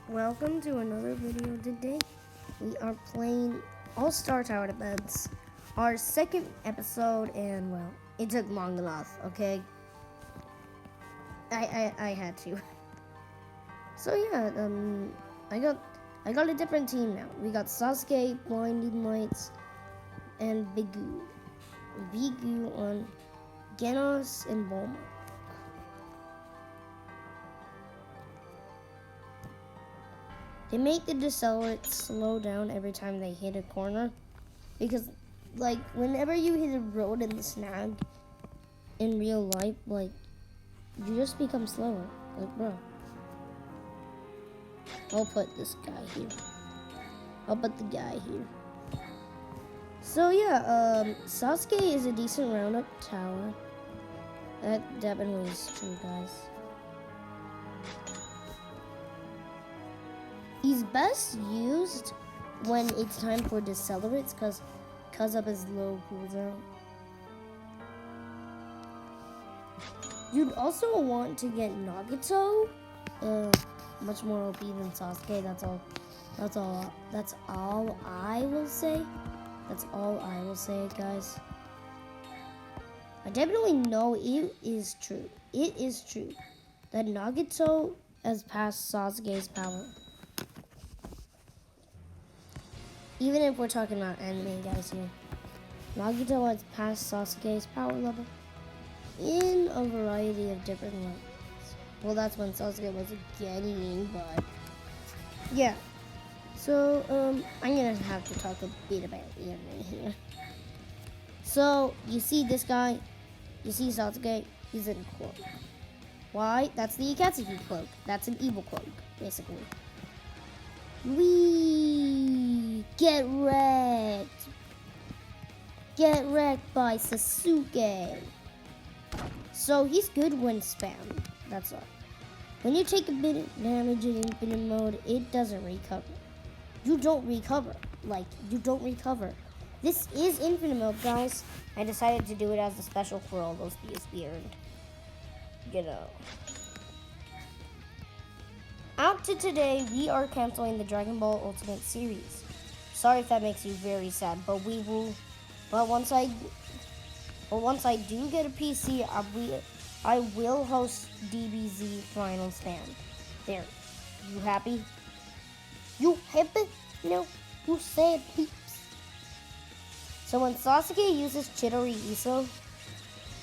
Welcome to another video. Today we are playing All-Star Tower Defense, our second episode, and well, it took long enough, okay? I had to. So yeah, I got a different team now. We got Sasuke, Blinding Lights, and Bigu. Bigu on Genos and Bulma. They make the decelerates slow down every time they hit a corner, because like whenever you hit a road in the snag in real life, like you just become slower. Like bro, I'll put this guy here. I'll put the guy here. So yeah, Sasuke is a decent round-up tower. That definitely is true, guys. He's best used when it's time for decelerates because of his low cooldown. You'd also want to get Nagato, much more OP than Sasuke. That's all I will say. That's all I will say, guys. I definitely know it is true. It is true that Nagato has passed Sasuke's power. Even if we're talking about anime guys here, Nagato has passed Sasuke's power level in a variety of different ways. Well, that's when Sasuke was getting, but yeah. So, I'm gonna have to talk a bit about anime here. So, you see this guy, you see Sasuke, he's in a cloak. Why? That's the Akatsuki cloak. That's an evil cloak, basically. We get wrecked. Get wrecked by Sasuke. So he's good when spammed. That's all. When you take a bit of damage in infinite mode, it doesn't recover. You don't recover. You don't recover. This is infinite mode, guys. I decided to do it as a special for all those PSP earned. You know. Out to today, we are canceling the Dragon Ball Ultimate series. Sorry if that makes you very sad, but we will. But once I do get a PC, I will host DBZ Final Stand. There, you happy? You happy? No, you sad peeps. So when Sasuke uses Chidori Iso,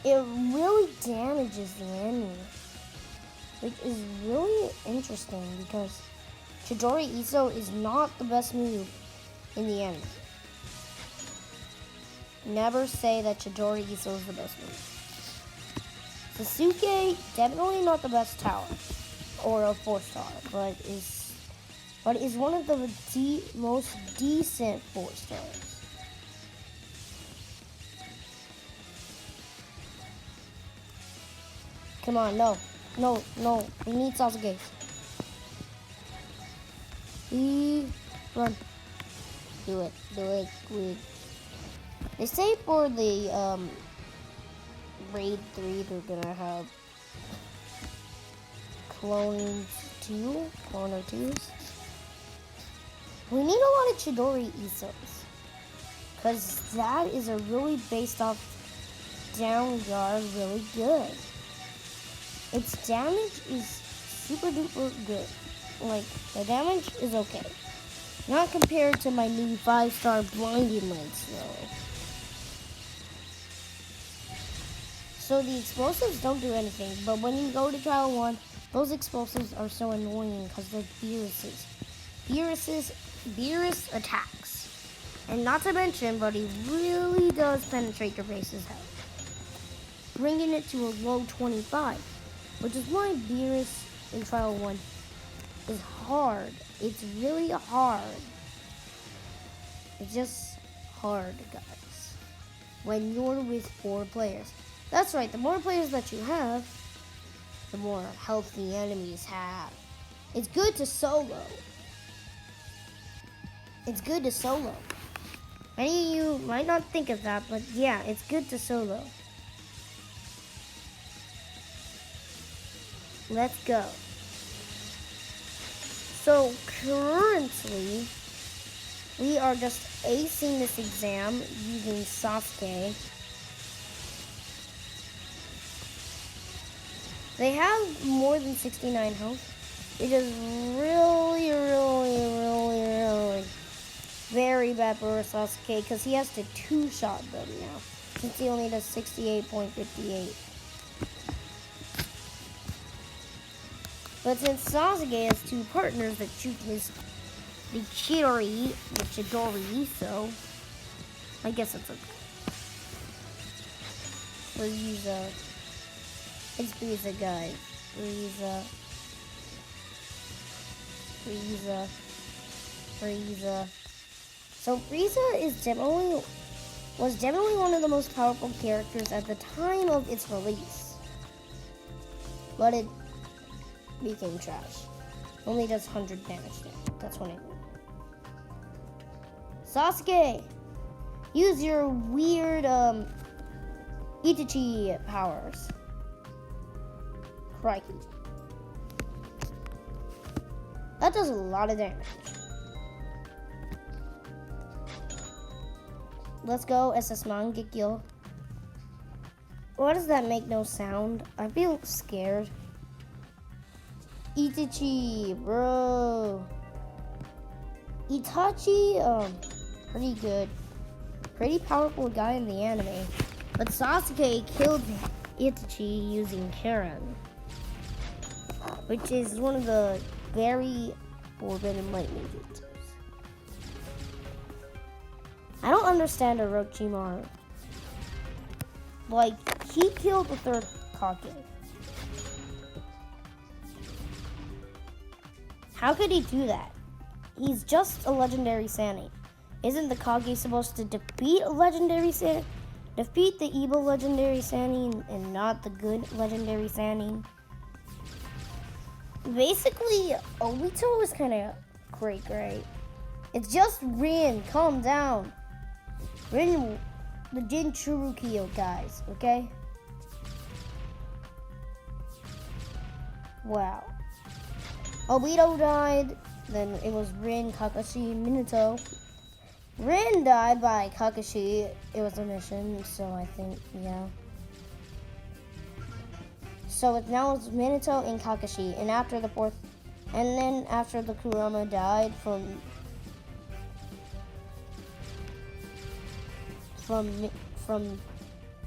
it really damages the enemy. Which is really interesting because Chidori Iso is not the best move in the end. Never say that Chidori Iso is the best move. Sasuke, definitely not the best tower or a 4-star, but is one of the most decent 4-stars. Come on, no, we need Sasuke. Run. Do it, quick. They say for the, Raid 3, they're gonna have Clone 2s. We need a lot of Chidori Isos, because that is a really based off down guard really good. Its damage is super duper good. Like, the damage is okay. Not compared to my new 5-star Blinding Lights, though. So the explosives don't do anything, but when you go to Trial 1, those explosives are so annoying because they're Beerus attacks. And not to mention, but he really does penetrate your base's health, bringing it to a low 25. Which is why Beerus in Trial 1 is hard. It's really hard. It's just hard, guys. When you're with 4 players. That's right, the more players that you have, the more health the enemies have. It's good to solo. Many of you might not think of that, but yeah, it's good to solo. Let's go. So currently, we are just acing this exam using Sasuke. They have more than 69 health, which is really, very bad for Sasuke because he has to two-shot them now, since he only does 68.58. But since Sasuke has two partners that shoot the Chidori, so I guess it's okay. It's Frieza, guys. Frieza. So Frieza was definitely one of the most powerful characters at the time of its release. But it became trash. Only does 100 damage now. That's what I mean. Sasuke! Use your weird Itachi powers. Crikey. That does a lot of damage. Let's go, SS Mangekyo. Why does that make no sound? I feel scared. Itachi, bro. Itachi, pretty good. Pretty powerful guy in the anime. But Sasuke killed Itachi using Karen, which is one of the very forbidden lightning jutsus. I don't understand Orochimaru. Like, he killed the third Kage. How could he do that? He's just a legendary Sannin. Isn't the Kage supposed to defeat a legendary Sannin? Defeat the evil legendary Sannin and not the good legendary Sannin? Basically, Obito is kind of great. It's just Rin. Calm down. Rin, the Jinchurikyo guys, okay? Wow. Obito died, then it was Rin, Kakashi, Minato. Rin died by Kakashi. It was a mission, so I think, yeah. So now it's Minato and Kakashi, and after the fourth, and then after the Kurama died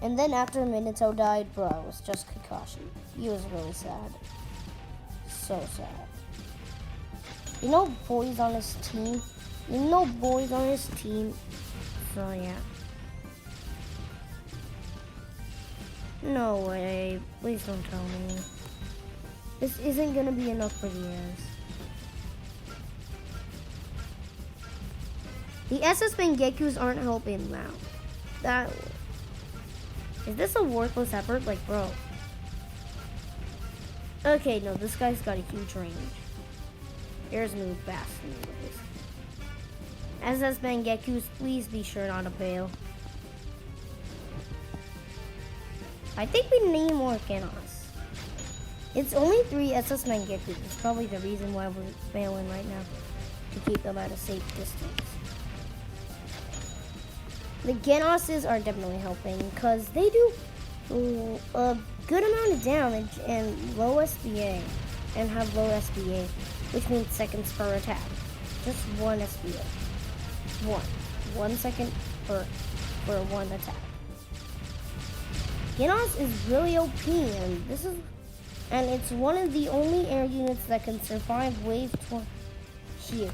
and then after Minato died, bro, it was just Kakashi. He was really sad. So sad. You know boys on his team? So yeah. No way. Please don't tell me. This isn't gonna be enough for the ass. The SS Mangekyous aren't helping now. Is this a worthless effort? Like, bro. Okay, no, this guy's got a huge range. Here's move fast anyways. SS Mangekyous, please be sure not to fail. I think we need more Genos. It's only 3 SS Mangekyous. It's probably the reason why we're failing right now. To keep them at a safe distance. The Genoses are definitely helping because they do a good amount of damage and low SBA. And have low SBA, which means seconds per attack. Just 1 SBA. 1 second for 1 attack. Genos is really OP, and it's one of the only air units that can survive wave 20 here.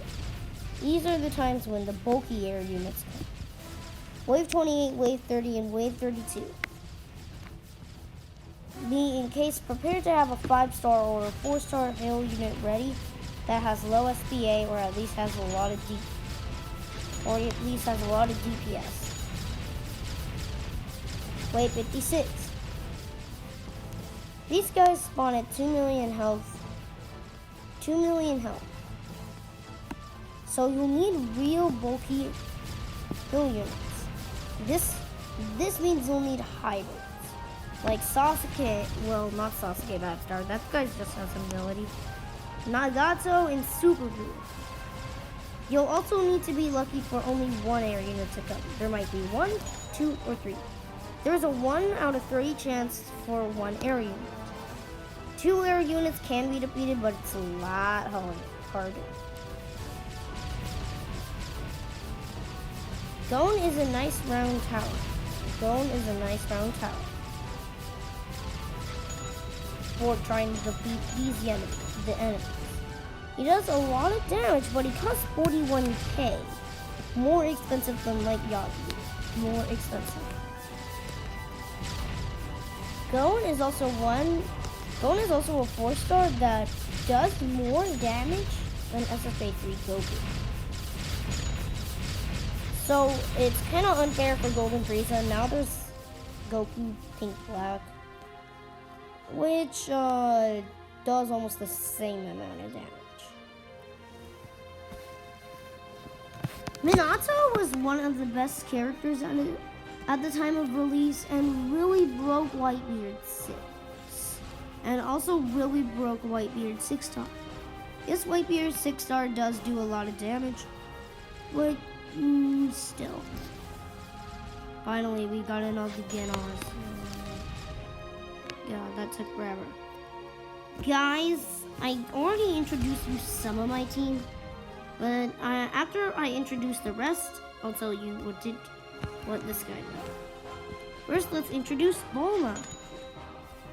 These are the times when the bulky air units come. Wave 28, wave 30, and wave 32. Be in case prepared to have a 5-star or a 4-star hail unit ready that has low SPA or at least has a lot of DPS. Wave 56. These guys spawn at 2 million health. 2 million health. So you'll need real bulky hill units. This means you'll need hybrids. Like Sasuke, well, not Sasuke Babstar. That guy just has ability. Nagato, and Super Blue. You'll also need to be lucky for only one air unit to come. There might be 1, 2, or 3. There's a 1 out of 3 chance for 1 air unit. 2 air units can be defeated, but it's a lot harder. Gon is a nice round tower. For trying to defeat the enemies. He does a lot of damage, but he costs 41k. More expensive than like Yagi. More expensive. Gon is also a 4-star that does more damage than SFA 3 Goku. So it's kind of unfair for Golden Frieza. Now there's Goku Pink Black, which does almost the same amount of damage. Minato was one of the best characters at the time of release and really broke Whitebeard 6. And also really broke Whitebeard 6-star. Yes, Whitebeard 6-star does do a lot of damage, but still. Finally, we got another Genos. Yeah, that took forever. Guys, I already introduced you some of my team, but after I introduce the rest, I'll tell you what this guy does. First, let's introduce Bulma.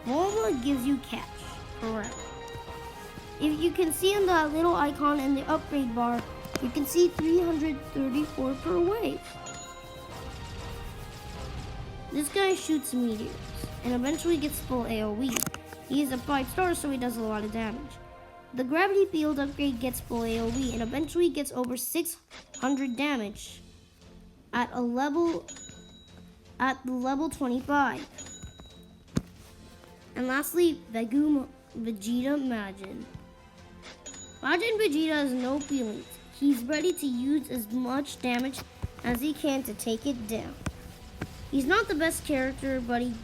Bulma gives you cash forever. If you can see in that little icon in the upgrade bar, you can see 334 per wave. This guy shoots meteors and eventually gets full AoE. He is a 5-star, so he does a lot of damage. The gravity field upgrade gets full AoE and eventually gets over 600 damage at the level 25. And lastly, Vegeta Majin. Majin Vegeta has no feelings. He's ready to use as much damage as he can to take it down. He's not the best character, but he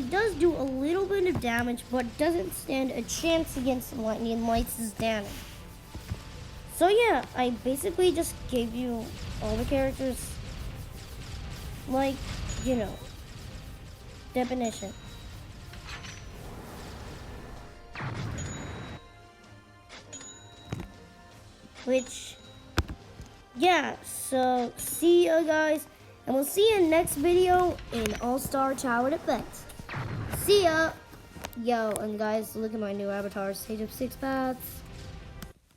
does do a little bit of damage, but doesn't stand a chance against Lightning Lights' damage. So yeah, I basically just gave you all the characters, like, you know, definition. Which, yeah, so see ya guys, and we'll see you next video in All-Star Tower Defense. See ya! Yo, and guys, look at my new avatar, Sage of 6 Paths.